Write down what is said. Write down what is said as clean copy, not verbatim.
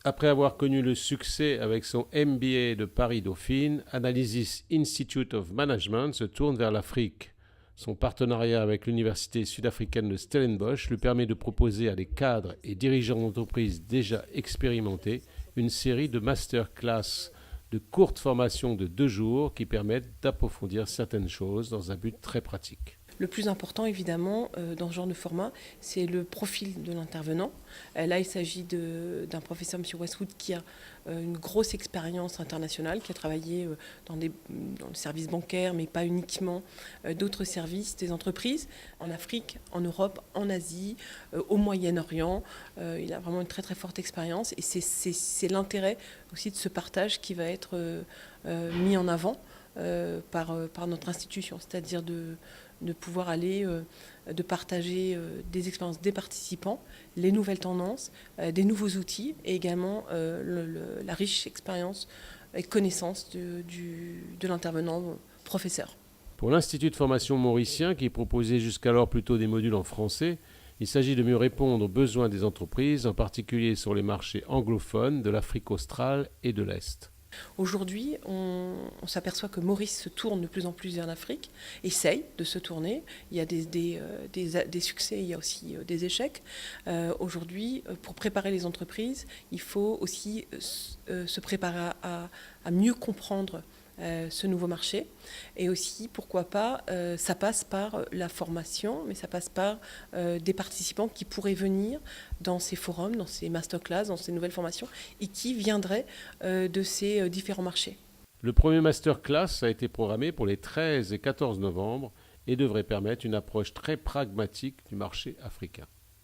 Après avoir connu le succès avec son MBA de Paris-Dauphine, Analysis Institute of Management se tourne vers l'Afrique. Son partenariat avec l'université sud-africaine de Stellenbosch lui permet de proposer à des cadres et dirigeants d'entreprises déjà expérimentés une série de masterclass de courtes formations de 2 jours qui permettent d'approfondir certaines choses dans un but très pratique. Le plus important, évidemment, dans ce genre de format, c'est le profil de l'intervenant. Là, il s'agit d'un professeur, M. Westwood, qui a une grosse expérience internationale, qui a travaillé dans le service bancaire, mais pas uniquement, d'autres services, des entreprises, en Afrique, en Europe, en Asie, au Moyen-Orient. Il a vraiment une très très forte expérience et c'est l'intérêt aussi de ce partage qui va être mis en avant par notre institution, c'est-à-dire de pouvoir aller, de partager des expériences des participants, les nouvelles tendances, des nouveaux outils et également la riche expérience et connaissance de l'intervenant professeur. Pour l'Institut de formation mauricien, qui proposait jusqu'alors plutôt des modules en français, il s'agit de mieux répondre aux besoins des entreprises, en particulier sur les marchés anglophones de l'Afrique australe et de l'Est. Aujourd'hui, on s'aperçoit que Maurice se tourne de plus en plus vers l'Afrique, essaye de se tourner. Il y a des succès, il y a aussi des échecs. Aujourd'hui, pour préparer les entreprises, il faut aussi se préparer à mieux comprendre ce nouveau marché. Et aussi, pourquoi pas, ça passe par la formation, mais ça passe par des participants qui pourraient venir dans ces forums, dans ces masterclass, dans ces nouvelles formations, et qui viendraient de ces différents marchés. Le premier masterclass a été programmé pour les 13 et 14 novembre et devrait permettre une approche très pragmatique du marché africain.